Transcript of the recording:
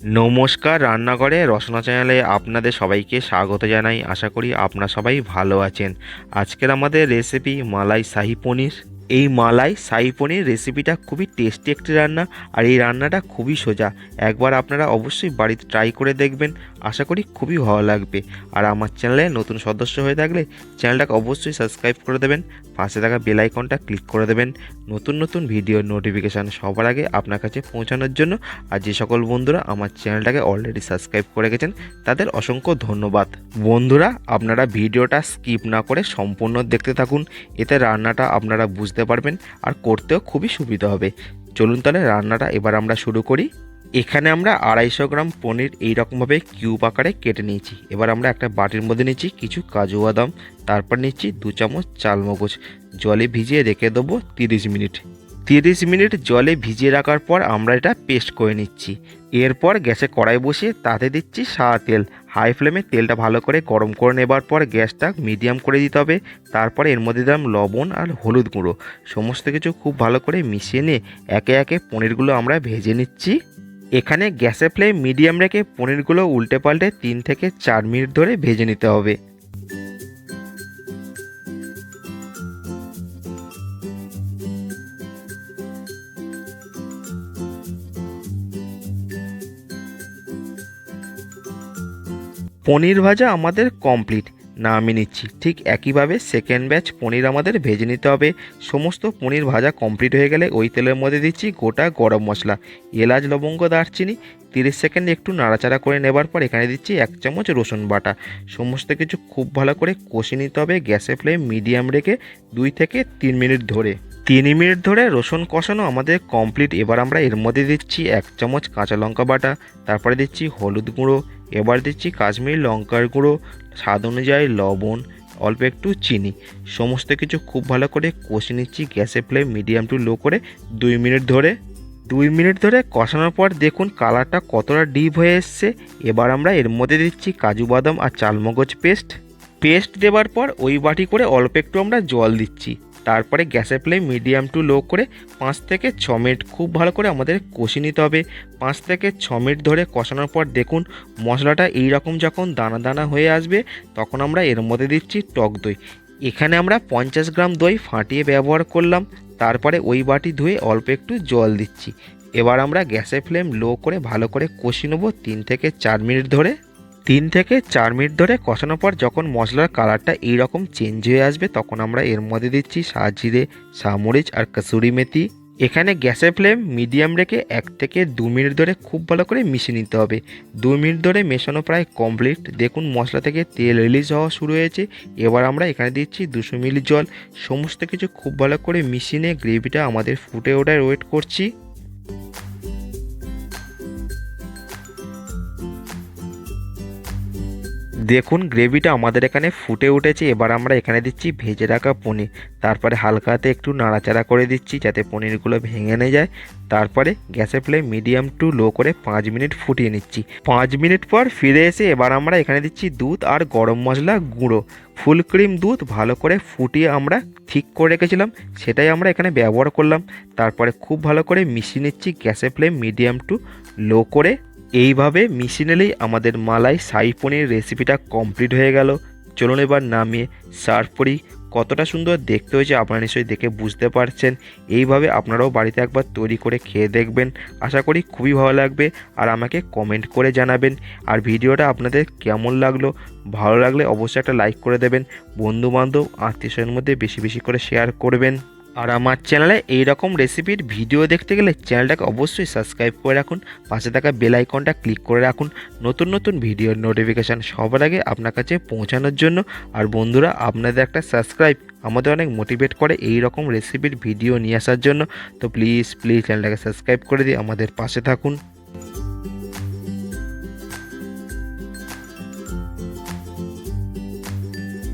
নমস্কার, রান্নাঘরে রসনা চ্যানেলে আপনাদের সবাইকে স্বাগত জানাই। আশা করি আপনারা সবাই ভালো আছেন। আজকের আমাদের রেসিপি মালাই শাহী পনির। এই মালাই শাহী পনির রেসিপিটা খুবই টেস্টি একটি রান্না, আর এই রান্নাটা খুবই সোজা। একবার আপনারা অবশ্যই বাড়িতে ট্রাই করে দেখবেন, আশা করি খুবই ভালো লাগবে। আর আমার চ্যানেলে নতুন সদস্য হয়ে থাকলে চ্যানেলটাকে অবশ্যই সাবস্ক্রাইব করে দেবেন, পাশে থাকা বেল আইকনটা ক্লিক করে দেবেন নতুন নতুন ভিডিওর নোটিফিকেশান সবার আগে আপনার কাছে পৌঁছানোর জন্য। আর যে সকল বন্ধুরা আমার চ্যানেলটাকে অলরেডি সাবস্ক্রাইব করে গেছেন তাদের অসংখ্য ধন্যবাদ। বন্ধুরা, আপনারা ভিডিওটা স্কিপ না করে সম্পূর্ণ দেখতে থাকুন, এতে রান্নাটা আপনারা বুঝতে পারবেন আর করতেও খুবই সুবিধা হবে। চলুন তাহলে রান্নাটা এবার আমরা শুরু করি। এখানে আমরা 250 গ্রাম পনির এইরকমভাবে কিউব আকারে কেটে নিয়েছি। এবার আমরা একটা বাটির মধ্যে নিচ্ছি কিছু কাজু বাদাম, তারপর নিচ্ছি 2 চামচ চালমগজ। জলে ভিজিয়ে রেখে দেবো 30 মিনিট। 30 মিনিট জলে ভিজিয়ে রাখার পর আমরা এটা পেস্ট করে নিচ্ছি। এরপর গ্যাসে কড়াই বসিয়ে তাতে দিচ্ছি সাদা তেল। হাই ফ্লেমে তেলটা ভালো করে গরম করে নেবার পর গ্যাসটা মিডিয়াম করে দিতে হবে। তারপরে এর মধ্যে দিলাম লবণ আর হলুদ গুঁড়ো। সমস্ত কিছু খুব ভালো করে মিশিয়ে নিয়ে একে একে পনিরগুলো আমরা ভেজে নিচ্ছি। এখানে গ্যাসের ফ্লেম মিডিয়াম রেখে পনিরগুলো উল্টে পাল্টে 3 থেকে 4 মিনিট ধরে ভেজে নিতে হবে। পনির ভাজা আমাদের কমপ্লিট, নামিয়ে নিচ্ছি। ঠিক একইভাবে সেকেন্ড ব্যাচ পনির আমাদের ভেজে নিতে হবে। সমস্ত পনির ভাজা কমপ্লিট হয়ে গেলে ওই তেলের মধ্যে দিচ্ছি গোটা গরম মশলা, এলাচ, লবঙ্গ, দারচিনি। 30 সেকেন্ড একটু নাড়াচাড়া করে নেবার পর এখানে দিচ্ছি 1 চামচ রসুন বাটা। সমস্ত কিছু খুব ভালো করে কষে নিতে হবে গ্যাসের ফ্লেম মিডিয়াম রেখে 2 থেকে 3 মিনিট ধরে। 3 মিনিট ধরে রসুন কষানো আমাদের কমপ্লিট। এবার আমরা এর মধ্যে দিচ্ছি 1 চামচ কাঁচা লঙ্কা বাটা, তারপরে দিচ্ছি হলুদ গুঁড়ো, এবার দিচ্ছি কাশ্মীরি লঙ্কার গুঁড়ো, স্বাদ অনুযায়ী লবণ, অল্প একটু চিনি। সমস্ত কিছু খুব ভালো করে কষে নিচ্ছি গ্যাসের ফ্লেম মিডিয়াম টু লো করে 2 মিনিট ধরে। 2 মিনিট ধরে কষানোর পর দেখুন কালারটা কতটা ডিপ হয়ে এসছে। এবার আমরা এর মধ্যে দিচ্ছি কাজু বাদাম আর চালমগজ পেস্ট দেওয়ার পর ওই বাটি করে অল্প একটু আমরা জল দিচ্ছি। তারপরে গ্যাসের ফ্লেম মিডিয়াম টু লো করে 5 থেকে 6 মিনিট খুব ভালো করে আমাদের কষে নিতে হবে। 5 থেকে 6 মিনিট ধরে কষানোর পর দেখুন মশলাটা এই রকম যখন দানা দানা হয়ে আসবে তখন আমরা এর মধ্যে দিচ্ছি টক দই। এখানে আমরা 50 গ্রাম দই ফাটিয়ে ব্যবহার করলাম। তারপরে ওই বাটি ধুয়ে অল্প একটু জল দিচ্ছি। এবার আমরা গ্যাসের ফ্লেম লো করে ভালো করে কষিয়ে নেবো 3 থেকে 4 মিনিট ধরে। 3 থেকে 4 মিনিট ধরে কষানোর পর যখন মশলার কালারটা এইরকম চেঞ্জ হয়ে আসবে তখন আমরা এর মধ্যে দিচ্ছি সাজিরে, সামরিচ আর কসুরি মেথি। এখানে গ্যাসের ফ্লেম মিডিয়াম রেখে 1 থেকে 2 মিনিট ধরে খুব ভালো করে মিশিয়ে নিতে হবে। 2 মিনিট ধরে মেশানো প্রায় কমপ্লিট। দেখুন মশলা থেকে তেল রিলিজ হওয়া শুরু হয়েছে। এবার আমরা এখানে দিচ্ছি 200 মিলি জল। সমস্ত কিছু খুব ভালো করে মিশিয়ে নিয়ে গ্রেভিটা আমাদের ফুটে ওঠার ওয়েট করছি। দেখুন গ্রেভিটা আমাদের এখানে ফুটে উঠেছে। এবার আমরা এখানে দিচ্ছি ভেজে রাখা পনির, তারপরে হালকাতে একটু নাড়াচাড়া করে দিচ্ছি যাতে পনিরগুলো ভেঙে না যায়। তারপরে গ্যাসের ফ্লেম মিডিয়াম টু লো করে 5 মিনিট ফুটিয়ে নিচ্ছি। 5 মিনিট পর ফিরে এসে এবার আমরা এখানে দিচ্ছি দুধ আর গরম মশলা গুঁড়ো। ফুল ক্রিম দুধ ভালো করে ফুটিয়ে আমরা ঠিক করে রেখেছিলাম, সেটাই আমরা এখানে ব্যবহার করলাম। তারপরে খুব ভালো করে মিশিয়ে নিচ্ছি গ্যাসের ফ্লেম মিডিয়াম টু লো করে। এইভাবে মিশিয়ে নিলেই আমাদের মালাই শাহী পনির রেসিপিটা কমপ্লিট হয়ে গেল। চলুন এবার নামিয়ে সার্ভ করি। কতটা সুন্দর দেখতে হয়েছে আপনারা নিশ্চয়ই দেখে বুঝতে পারছেন। এইভাবে আপনারাও বাড়িতে একবার তৈরি করে খেয়ে দেখবেন, আশা করি খুবই ভালো লাগবে। আর আমাকে কমেন্ট করে জানাবেন। আর ভিডিওটা আপনাদের কেমন লাগলো, ভালো লাগলে অবশ্যই একটা লাইক করে দেবেন। বন্ধুবান্ধব আত্মীয়স্বজনের মধ্যে বেশি বেশি করে শেয়ার করবেন। আর আমার চ্যানেলে এই রকম রেসিপির ভিডিও দেখতে গেলে চ্যানেলটাকে অবশ্যই সাবস্ক্রাইব করে রাখুন, পাশে থাকা বেল আইকনটা ক্লিক করে রাখুন নতুন নতুন ভিডিওর নোটিফিকেশান সবার আগে আপনার কাছে পৌঁছানোর জন্য। আর বন্ধুরা, আপনাদের একটা সাবস্ক্রাইব আমাদের অনেক মোটিভেট করে এই রকম রেসিপির ভিডিও নিয়ে আসার জন্য। তো প্লিজ চ্যানেলটাকে সাবস্ক্রাইব করে দিয়ে আমাদের পাশে থাকুন।